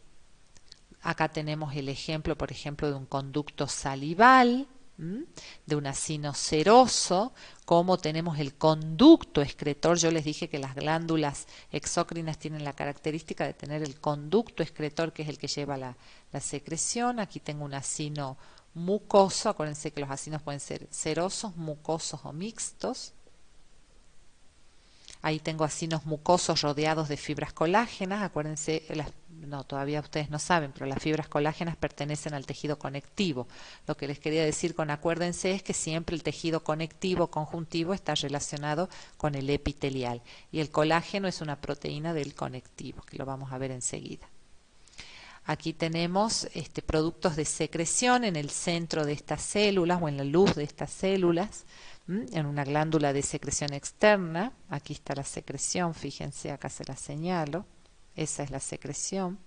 Acá tenemos el ejemplo, por ejemplo, de un conducto salival, de un acino seroso, como tenemos el conducto excretor. Yo les dije que las glándulas exócrinas tienen la característica de tener el conducto excretor, que es el que lleva la secreción. Aquí tengo un acino mucoso. Acuérdense que los acinos pueden ser serosos, mucosos o mixtos. Ahí tengo acinos mucosos rodeados de fibras colágenas. Acuérdense, no, todavía ustedes no saben, pero las fibras colágenas pertenecen al tejido conectivo. Lo que les quería decir con acuérdense es que siempre el tejido conectivo, conjuntivo, está relacionado con el epitelial. Y el colágeno es una proteína del conectivo, que lo vamos a ver enseguida. Aquí tenemos productos de secreción en el centro de estas células o en la luz de estas células, en una glándula de secreción externa. Aquí está la secreción, fíjense, acá se la señalo. Esa es la secreción.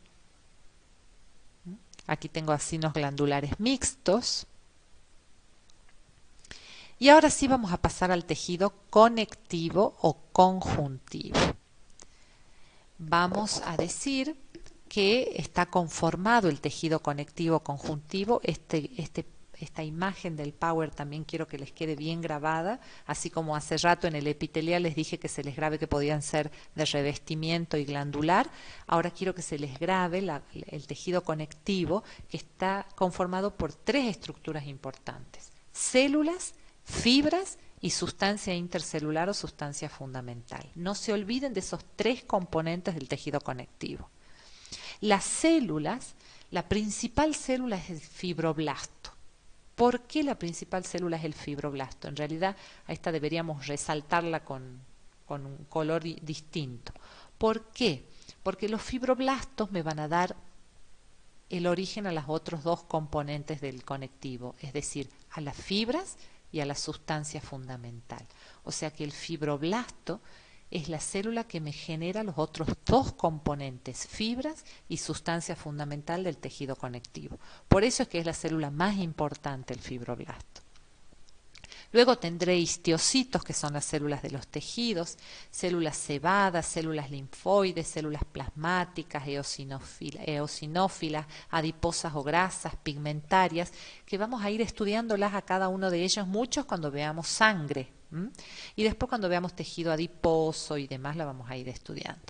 Aquí tengo acinos glandulares mixtos. Y ahora sí vamos a pasar al tejido conectivo o conjuntivo. Vamos a decir que está conformado el tejido conectivo conjuntivo. Esta imagen del Power también quiero que les quede bien grabada, así como hace rato en el epitelial les dije que se les grabe que podían ser de revestimiento y glandular. Ahora quiero que se les grabe el tejido conectivo, que está conformado por tres estructuras importantes: células, fibras y sustancia intercelular o sustancia fundamental. No se olviden de esos tres componentes del tejido conectivo. Las células, la principal célula es el fibroblasto. ¿Por qué la principal célula es el fibroblasto? En realidad a esta deberíamos resaltarla con un color distinto. ¿Por qué? Porque los fibroblastos me van a dar el origen a los otros dos componentes del conectivo, es decir, a las fibras y a la sustancia fundamental. O sea que el fibroblasto es la célula que me genera los otros dos componentes, fibras y sustancia fundamental del tejido conectivo. Por eso es que es la célula más importante, el fibroblasto. Luego tendré histiocitos, que son las células de los tejidos, células cebadas, células linfoides, células plasmáticas, eosinófilas, adiposas o grasas, pigmentarias, que vamos a ir estudiándolas a cada uno de ellos, muchos cuando veamos sangre. Y después cuando veamos tejido adiposo y demás la vamos a ir estudiando.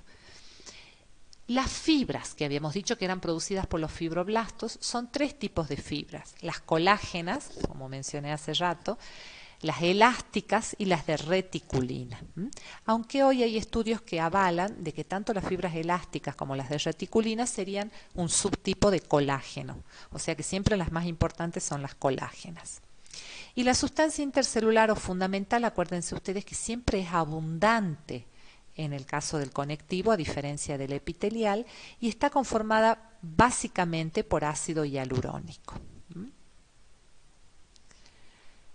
Las fibras que habíamos dicho que eran producidas por los fibroblastos son tres tipos de fibras: las colágenas, como mencioné hace rato, las elásticas y las de reticulina. Aunque hoy hay estudios que avalan de que tanto las fibras elásticas como las de reticulina serían un subtipo de colágeno, o sea que siempre las más importantes son las colágenas. Y la sustancia intercelular o fundamental, acuérdense ustedes que siempre es abundante en el caso del conectivo, a diferencia del epitelial, y está conformada básicamente por ácido hialurónico.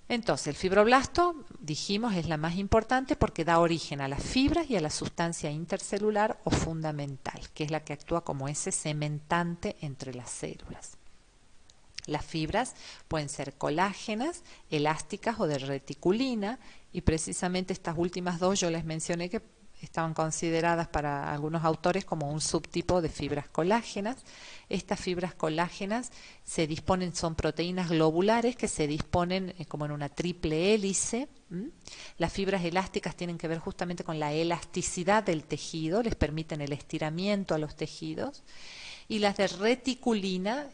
Entonces, el fibroblasto, dijimos, es la más importante porque da origen a las fibras y a la sustancia intercelular o fundamental, que es la que actúa como ese cementante entre las células. Las fibras pueden ser colágenas, elásticas o de reticulina, y precisamente estas últimas dos yo les mencioné que estaban consideradas para algunos autores como un subtipo de fibras colágenas. Estas fibras colágenas se disponen, son proteínas globulares que se disponen como en una triple hélice. Las fibras elásticas tienen que ver justamente con la elasticidad del tejido, les permiten el estiramiento a los tejidos. Y las de reticulina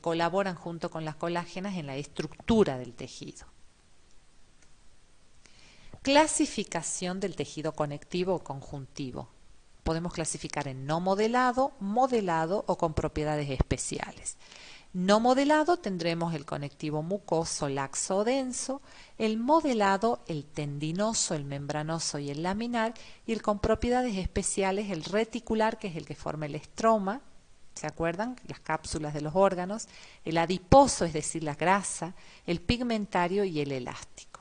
colaboran junto con las colágenas en la estructura del tejido. Clasificación del tejido conectivo o conjuntivo. Podemos clasificar en no modelado, modelado o con propiedades especiales. No modelado tendremos el conectivo mucoso, laxo o denso, el modelado, el tendinoso, el membranoso y el laminar, y el con propiedades especiales, el reticular, que es el que forma el estroma, ¿se acuerdan? Las cápsulas de los órganos, el adiposo, es decir, la grasa, el pigmentario y el elástico.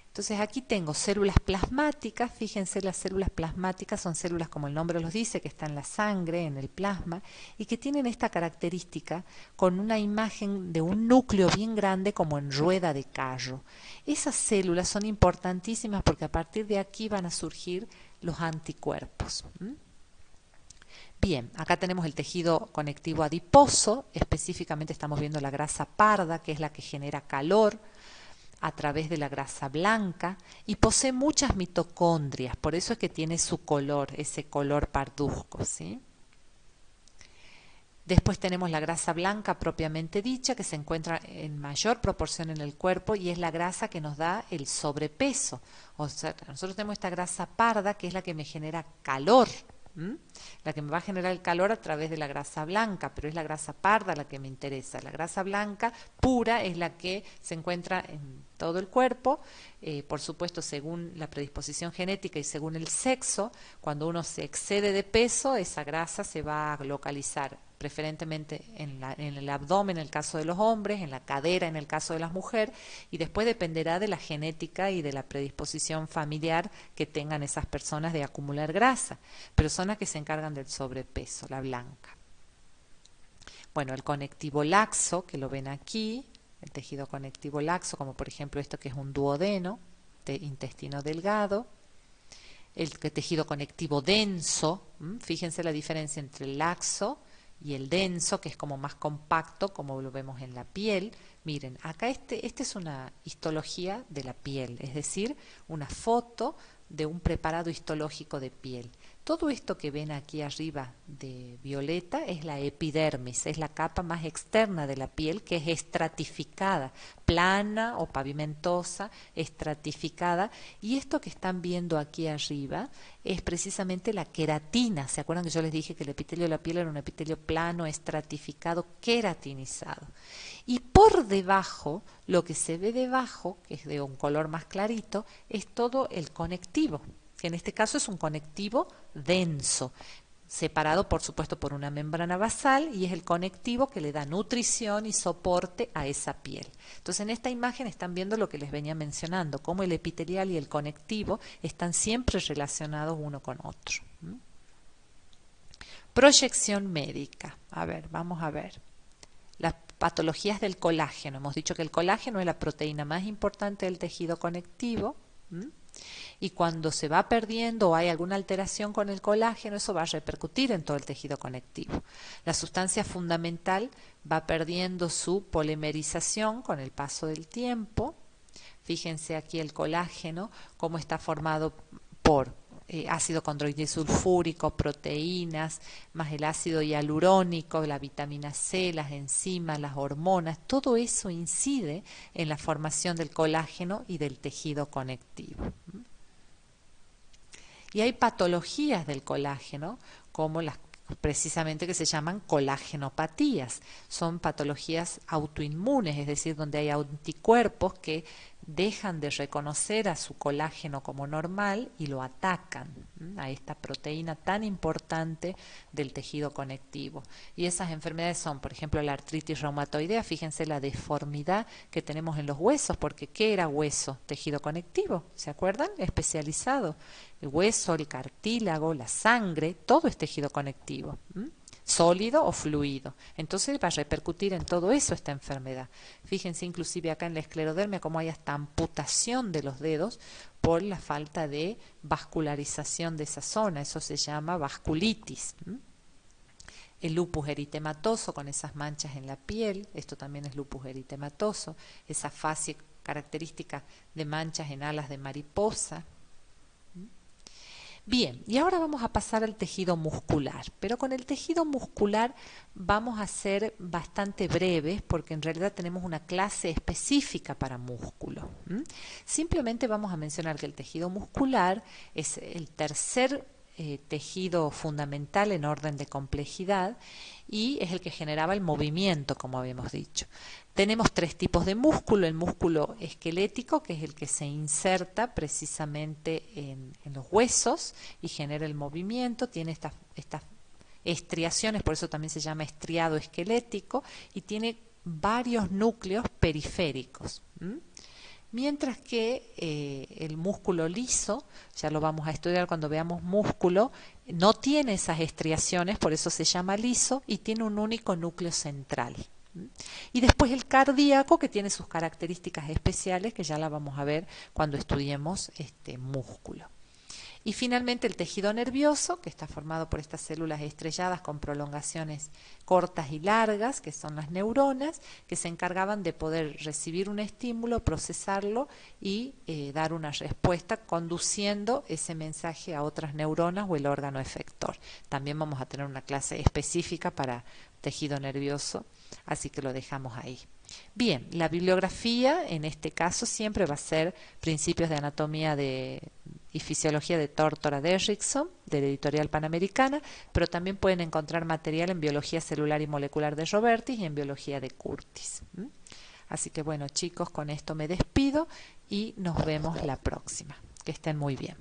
Entonces aquí tengo células plasmáticas, fíjense, las células plasmáticas son células, como el nombre los dice, que están en la sangre, en el plasma, y que tienen esta característica con una imagen de un núcleo bien grande como en rueda de carro. Esas células son importantísimas porque a partir de aquí van a surgir los anticuerpos. Bien, acá tenemos el tejido conectivo adiposo, específicamente estamos viendo la grasa parda, que es la que genera calor a través de la grasa blanca, y posee muchas mitocondrias, por eso es que tiene su color, ese color parduzco, ¿sí? Después tenemos la grasa blanca propiamente dicha, que se encuentra en mayor proporción en el cuerpo y es la grasa que nos da el sobrepeso. O sea, nosotros tenemos esta grasa parda, que es la que me genera calor, la que me va a generar el calor a través de la grasa blanca, pero es la grasa parda la que me interesa. La grasa blanca pura es la que se encuentra en todo el cuerpo, por supuesto según la predisposición genética y según el sexo. Cuando uno se excede de peso, esa grasa se va a localizar preferentemente en el abdomen en el caso de los hombres, en la cadera en el caso de las mujeres, y después dependerá de la genética y de la predisposición familiar que tengan esas personas de acumular grasa, pero son las que se encargan del sobrepeso, la blanca. Bueno, el conectivo laxo, que lo ven aquí, el tejido conectivo laxo, como por ejemplo esto que es un duodeno, de intestino delgado. El tejido conectivo denso, fíjense la diferencia entre el laxo y el denso, que es como más compacto, como lo vemos en la piel. Miren, acá este es una histología de la piel, es decir, una foto de un preparado histológico de piel. Todo esto que ven aquí arriba de violeta es la epidermis, es la capa más externa de la piel, que es estratificada, plana o pavimentosa, estratificada, y esto que están viendo aquí arriba es precisamente la queratina. ¿Se acuerdan que yo les dije que el epitelio de la piel era un epitelio plano, estratificado, queratinizado? Y por debajo, lo que se ve debajo, que es de un color más clarito, es todo el conectivo, que en este caso es un conectivo denso, separado por supuesto por una membrana basal, y es el conectivo que le da nutrición y soporte a esa piel. Entonces en esta imagen están viendo lo que les venía mencionando, cómo el epitelial y el conectivo están siempre relacionados uno con otro. Proyección médica. A ver, vamos a ver. Las patologías del colágeno. Hemos dicho que el colágeno es la proteína más importante del tejido conectivo. Y cuando se va perdiendo o hay alguna alteración con el colágeno, eso va a repercutir en todo el tejido conectivo. La sustancia fundamental va perdiendo su polimerización con el paso del tiempo. Fíjense aquí el colágeno, cómo está formado por ácido condroitinsulfúrico, proteínas, más el ácido hialurónico, la vitamina C, las enzimas, las hormonas. Todo eso incide en la formación del colágeno y del tejido conectivo. Y hay patologías del colágeno, como las precisamente que se llaman colagenopatías. Son patologías autoinmunes, es decir, donde hay anticuerpos que dejan de reconocer a su colágeno como normal y lo atacan a esta proteína tan importante del tejido conectivo. Y esas enfermedades son, por ejemplo, la artritis reumatoidea. Fíjense la deformidad que tenemos en los huesos, porque ¿qué era hueso? Tejido conectivo, ¿se acuerdan? Especializado. El hueso, el cartílago, la sangre, todo es tejido conectivo. Sólido o fluido. Entonces va a repercutir en todo eso esta enfermedad. Fíjense inclusive acá en la esclerodermia cómo hay hasta amputación de los dedos por la falta de vascularización de esa zona. Eso se llama vasculitis. El lupus eritematoso con esas manchas en la piel, esto también es lupus eritematoso, esa fase característica de manchas en alas de mariposa. Bien, y ahora vamos a pasar al tejido muscular, pero con el tejido muscular vamos a ser bastante breves porque en realidad tenemos una clase específica para músculo. Simplemente vamos a mencionar que el tejido muscular es el tercer tejido fundamental en orden de complejidad y es el que generaba el movimiento, como habíamos dicho. Tenemos tres tipos de músculo: el músculo esquelético, que es el que se inserta precisamente en los huesos y genera el movimiento, tiene estas estriaciones, por eso también se llama estriado esquelético, y tiene varios núcleos periféricos. Mientras que el músculo liso, ya lo vamos a estudiar cuando veamos músculo, no tiene esas estriaciones, por eso se llama liso, y tiene un único núcleo central. Y después el cardíaco, que tiene sus características especiales, que ya la vamos a ver cuando estudiemos este músculo. Y finalmente el tejido nervioso, que está formado por estas células estrelladas con prolongaciones cortas y largas, que son las neuronas, que se encargaban de poder recibir un estímulo, procesarlo y dar una respuesta, conduciendo ese mensaje a otras neuronas o el órgano efector. También vamos a tener una clase específica para tejido nervioso, así que lo dejamos ahí. Bien, la bibliografía en este caso siempre va a ser Principios de Anatomía y Fisiología de Tórtora Derrickson, de la editorial Panamericana, pero también pueden encontrar material en Biología Celular y Molecular de Robertis y en Biología de Curtis. Así que bueno, chicos, con esto me despido y nos vemos la próxima. Que estén muy bien.